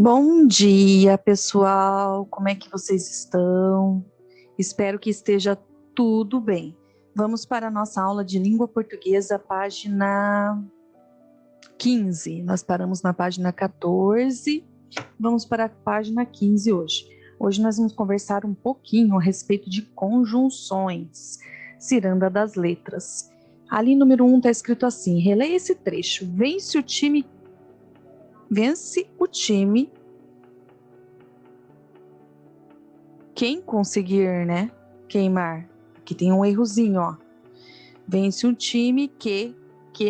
Bom dia, pessoal. Como é que vocês estão? Espero que esteja tudo bem. Vamos para a nossa aula de língua portuguesa, página 15. Nós paramos na página 14. Vamos para a página 15 hoje. Hoje nós vamos conversar um pouquinho a respeito de conjunções, ciranda das letras. Ali, número 1, está escrito assim: releia esse trecho. Vence o time quem conseguir, né, queimar. Aqui tem um errozinho, ó. Vence o time que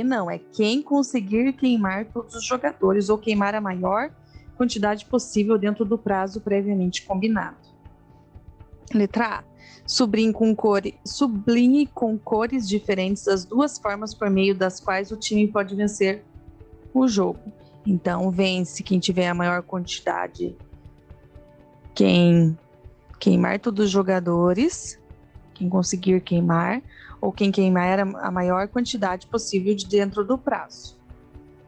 não, é quem conseguir queimar todos os jogadores ou queimar a maior quantidade possível dentro do prazo previamente combinado. Letra A. Sublinhe com cores diferentes as duas formas por meio das quais o time pode vencer o jogo. Então, vence quem tiver a maior quantidade, quem queimar todos os jogadores, quem conseguir queimar, ou quem queimar a maior quantidade possível de dentro do prazo.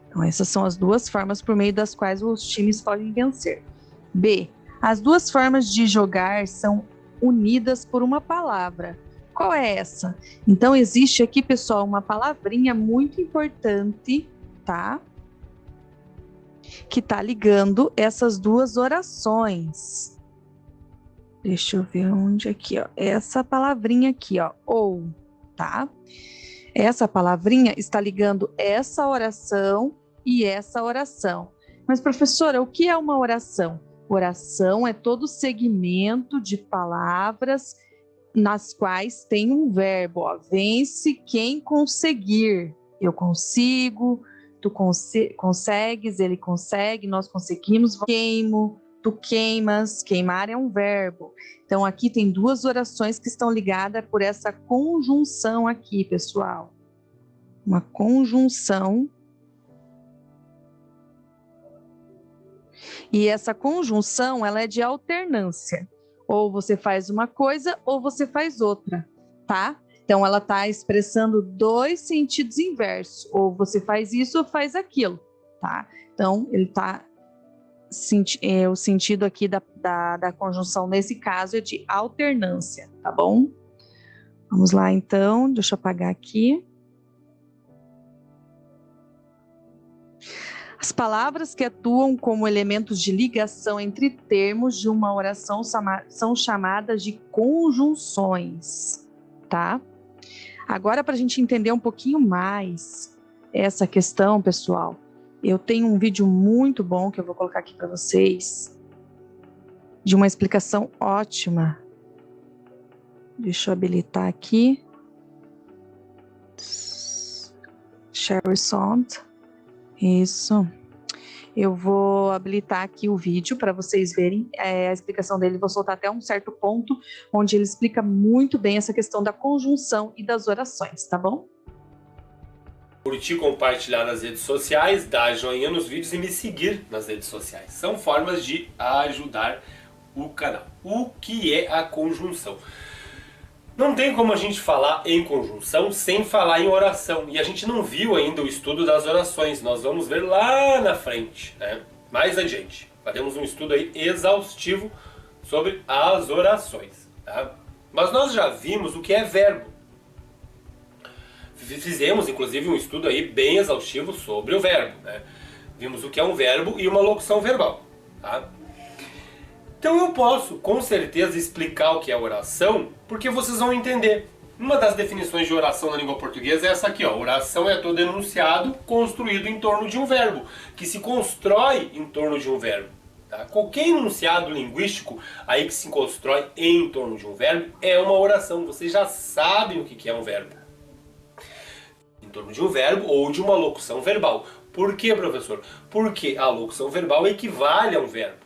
Então, essas são as duas formas por meio das quais os times podem vencer. B. As duas formas de jogar são unidas por uma palavra. Qual é essa? Então, existe aqui, pessoal, uma palavrinha muito importante, tá? Que tá ligando essas duas orações. Deixa eu ver onde aqui, ó. Essa palavrinha aqui, ó, ou, tá? Essa palavrinha está ligando essa oração e essa oração. Mas, professora, o que é uma oração? Oração é todo segmento de palavras nas quais tem um verbo, ó. Vence quem conseguir. Eu consigo, tu consegues, ele consegue, nós conseguimos, queimo, tu queimas, queimar é um verbo. Então, aqui tem duas orações que estão ligadas por essa conjunção aqui, pessoal. Uma conjunção. E essa conjunção, ela é de alternância. Ou você faz uma coisa, ou você faz outra, tá? Então, ela está expressando dois sentidos inversos. Ou você faz isso, ou faz aquilo, tá? Então, ele está... o sentido aqui da conjunção, nesse caso, é de alternância, tá bom? Vamos lá, então. Deixa eu apagar aqui. As palavras que atuam como elementos de ligação entre termos de uma oração são chamadas de conjunções, tá? Agora, para a gente entender um pouquinho mais essa questão, pessoal, eu tenho um vídeo muito bom que eu vou colocar aqui para vocês, de uma explicação ótima. Deixa eu habilitar aqui. Share sound. Isso. Eu vou habilitar aqui o vídeo para vocês verem a explicação dele. Vou soltar até um certo ponto, onde ele explica muito bem essa questão da conjunção e das orações, tá bom? Curtir, compartilhar nas redes sociais, dar joinha nos vídeos e me seguir nas redes sociais. São formas de ajudar o canal. O que é a conjunção? Não tem como a gente falar em conjunção sem falar em oração. E a gente não viu ainda o estudo das orações. Nós vamos ver lá na frente, né? Mais adiante. Faremos um estudo aí exaustivo sobre as orações, tá? Mas nós já vimos o que é verbo. Fizemos inclusive um estudo aí bem exaustivo sobre o verbo, né? Vimos o que é um verbo e uma locução verbal, tá? Então eu posso, com certeza, explicar o que é oração, porque vocês vão entender. Uma das definições de oração na língua portuguesa é essa aqui, ó. Oração é todo enunciado construído em torno de um verbo, que se constrói em torno de um verbo. Tá? Qualquer enunciado linguístico aí que se constrói em torno de um verbo é uma oração. Vocês já sabem o que é um verbo. Em torno de um verbo ou de uma locução verbal. Por quê, professor? Porque a locução verbal equivale a um verbo.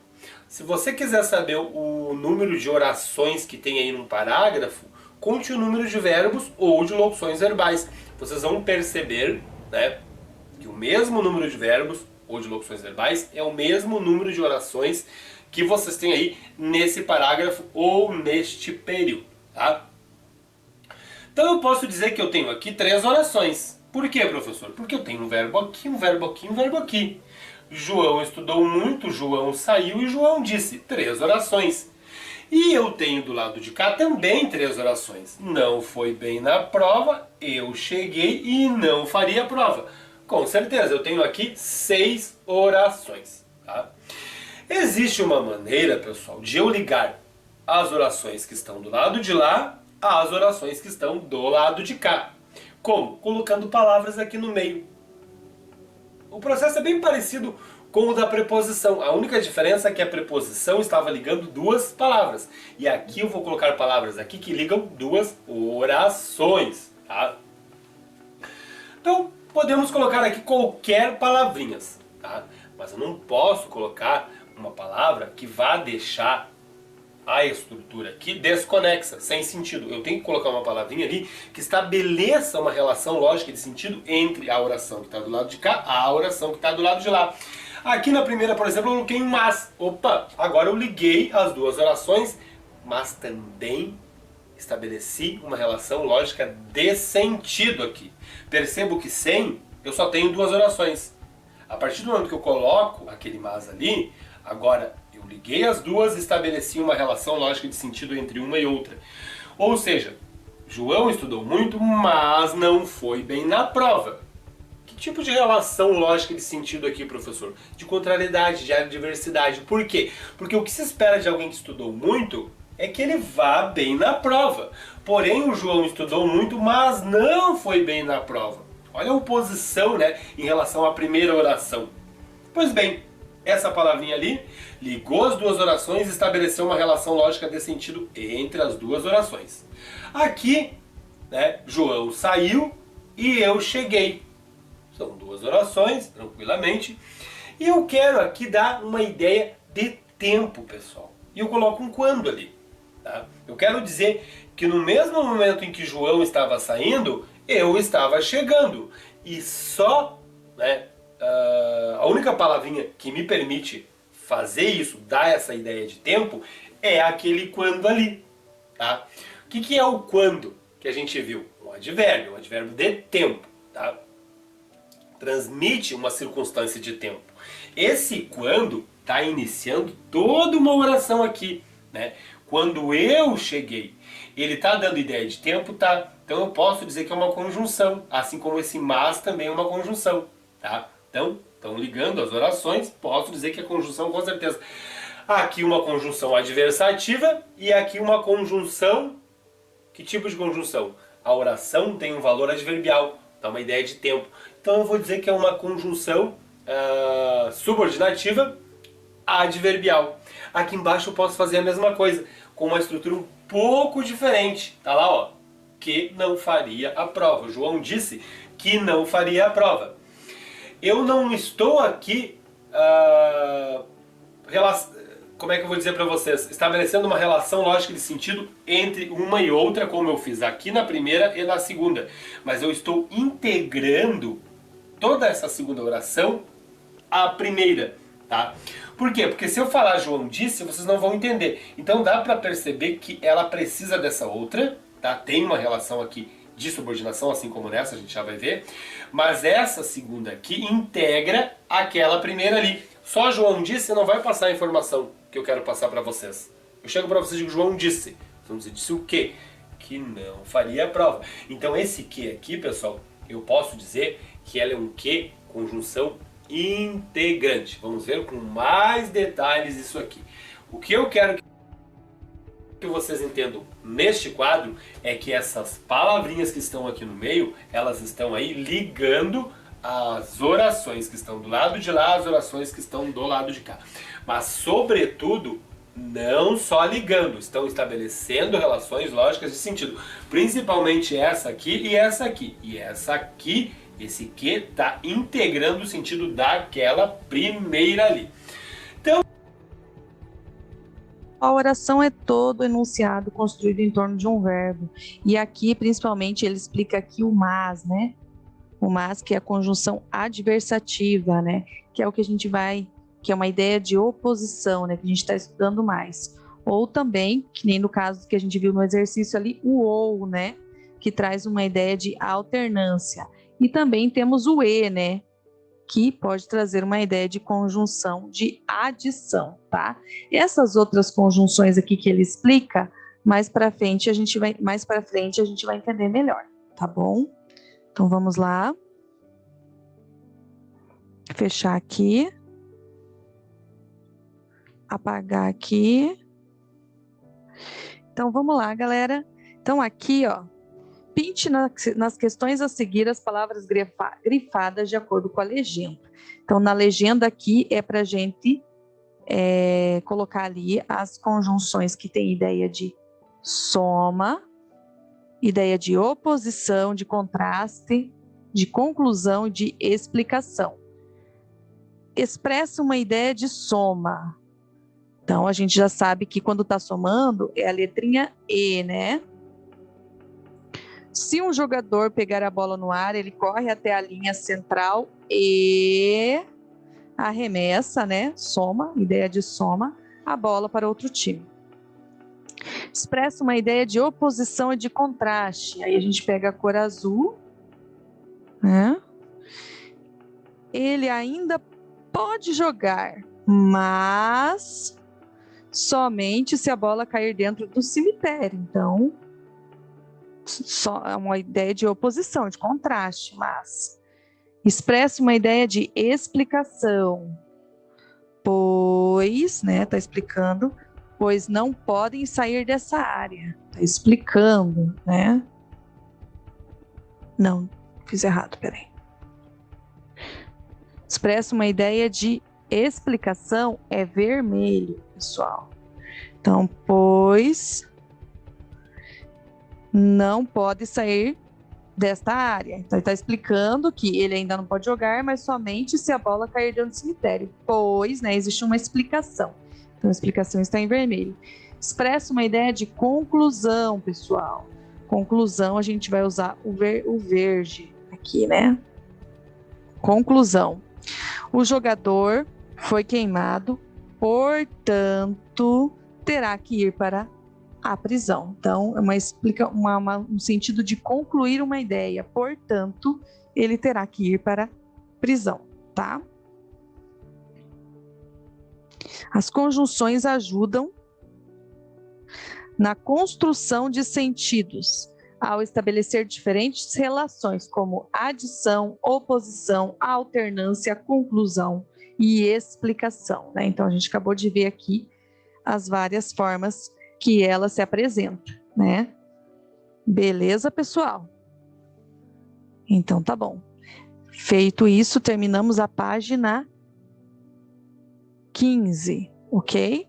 Se você quiser saber o número de orações que tem aí num parágrafo, conte o número de verbos ou de locuções verbais. Vocês vão perceber, né, que o mesmo número de verbos ou de locuções verbais é o mesmo número de orações que vocês têm aí nesse parágrafo ou neste período, tá? Então eu posso dizer que eu tenho aqui 3 orações. Por quê, professor? Porque eu tenho um verbo aqui, um verbo aqui, um verbo aqui. João estudou muito, João saiu e João disse. 3 orações. E eu tenho do lado de cá também 3 orações. Não foi bem na prova, eu cheguei e não faria a prova. Com certeza, eu tenho aqui 6 orações. Tá? Existe uma maneira, pessoal, de eu ligar as orações que estão do lado de lá às orações que estão do lado de cá. Como? Colocando palavras aqui no meio. O processo é bem parecido com o da preposição. A única diferença é que a preposição estava ligando 2 palavras. E aqui eu vou colocar palavras aqui que ligam 2 orações. Tá? Então, podemos colocar aqui qualquer palavrinhas. Tá? Mas eu não posso colocar uma palavra que vá deixar a estrutura aqui desconexa, sem sentido. Eu tenho que colocar uma palavrinha ali que estabeleça uma relação lógica de sentido entre a oração que está do lado de cá e a oração que está do lado de lá. Aqui na primeira, por exemplo, eu coloquei um mas. Opa, agora eu liguei as 2 orações, mas também estabeleci uma relação lógica de sentido aqui. Percebo que sem, eu só tenho 2 orações. A partir do momento que eu coloco aquele mas ali, agora eu liguei as 2 e estabeleci uma relação lógica de sentido entre uma e outra. Ou seja, João estudou muito, mas não foi bem na prova. Que tipo de relação lógica de sentido aqui, professor? De contrariedade, de adversidade. Por quê? Porque o que se espera de alguém que estudou muito é que ele vá bem na prova. Porém, o João estudou muito, mas não foi bem na prova. Olha a oposição, né, em relação à primeira oração. Pois bem, essa palavrinha ali ligou as 2 orações e estabeleceu uma relação lógica de sentido entre as 2 orações. Aqui, né, João saiu e eu cheguei. São 2 orações, tranquilamente. E eu quero aqui dar uma ideia de tempo, pessoal. E eu coloco um quando ali. Tá? Eu quero dizer que no mesmo momento em que João estava saindo, eu estava chegando. E só, né, a única palavrinha que me permite fazer isso, dar essa ideia de tempo, é aquele quando ali. Tá? O que é o quando que a gente viu? Um advérbio de tempo. Tá? Transmite uma circunstância de tempo. Esse quando está iniciando toda uma oração aqui. Né? Quando eu cheguei, ele está dando ideia de tempo, tá? Então eu posso dizer que é uma conjunção, assim como esse mas também é uma conjunção. Tá? Então, estão ligando as orações, posso dizer que é conjunção com certeza. Aqui uma conjunção adversativa e aqui uma conjunção. Que tipo de conjunção? A oração tem um valor adverbial, dá uma ideia de tempo. Então eu vou dizer que é uma conjunção subordinativa adverbial. Aqui embaixo eu posso fazer a mesma coisa, com uma estrutura um pouco diferente. Tá lá, ó. Que não faria a prova. O João disse que não faria a prova. Eu não estou aqui, como é que eu vou dizer para vocês, estabelecendo uma relação lógica de sentido entre uma e outra, como eu fiz aqui na primeira e na segunda. Mas eu estou integrando toda essa segunda oração à primeira. Tá? Por quê? Porque se eu falar João disse, vocês não vão entender. Então dá para perceber que ela precisa dessa outra, tá? Tem uma relação aqui de subordinação, assim como nessa, a gente já vai ver. Mas essa segunda aqui integra aquela primeira ali. Só João disse não vai passar a informação que eu quero passar para vocês. Eu chego para vocês e digo João disse. Vamos dizer, disse o quê? Que não faria a prova. Então esse que aqui, pessoal, eu posso dizer que ela é um que, conjunção integrante. Vamos ver com mais detalhes isso aqui. O que eu quero que vocês entendam neste quadro é que essas palavrinhas que estão aqui no meio, elas estão aí ligando as orações que estão do lado de lá, as orações que estão do lado de cá. Mas, sobretudo, não só ligando, estão estabelecendo relações lógicas de sentido. Principalmente essa aqui e essa aqui. E essa aqui, esse que está integrando o sentido daquela primeira ali. Então, a oração é todo enunciado construído em torno de um verbo. E aqui, principalmente, ele explica aqui o mas, né? O mas, que é a conjunção adversativa, né? Que é o que a gente vai, que é uma ideia de oposição, né? Que a gente está estudando mais. Ou também, que nem no caso que a gente viu no exercício ali, o ou, né? Que traz uma ideia de alternância. E também temos o e, né? que pode trazer uma ideia de conjunção de adição, tá? Essas outras conjunções aqui que ele explica, mais para frente a gente vai entender melhor, tá bom? Então vamos lá. Fechar aqui. Apagar aqui. Então vamos lá, galera. Então aqui, ó, pinte nas questões a seguir as palavras grifadas de acordo com a legenda. Então, na legenda aqui é para a gente colocar ali as conjunções que têm ideia de soma, ideia de oposição, de contraste, de conclusão e de explicação. Expressa uma ideia de soma. Então, a gente já sabe que quando está somando é a letrinha E, né? Se um jogador pegar a bola no ar, ele corre até a linha central e arremessa, né? Soma, ideia de soma, a bola para outro time. Expressa uma ideia de oposição e de contraste. Aí a gente pega a cor azul, né? Ele ainda pode jogar, mas somente se a bola cair dentro do cemitério. Então, só é uma ideia de oposição, de contraste, mas expressa uma ideia de explicação, pois, né, tá explicando, pois não podem sair dessa área, tá explicando, né? Não, fiz errado, peraí. Expressa uma ideia de explicação é vermelho, pessoal. Então, pois não pode sair desta área. Então, ele está explicando que ele ainda não pode jogar, mas somente se a bola cair dentro do cemitério. Pois, né, existe uma explicação. Então, a explicação está em vermelho. Expressa uma ideia de conclusão, pessoal. Conclusão, a gente vai usar o verde aqui, né? Conclusão. O jogador foi queimado, portanto, terá que ir para a prisão. Então, um sentido de concluir uma ideia. Portanto, ele terá que ir para a prisão, tá? As conjunções ajudam na construção de sentidos, ao estabelecer diferentes relações, como adição, oposição, alternância, conclusão e explicação, né? Então, a gente acabou de ver aqui as várias formas que ela se apresenta, né? Beleza, pessoal? Então, tá bom. Feito isso, terminamos a página 15, ok?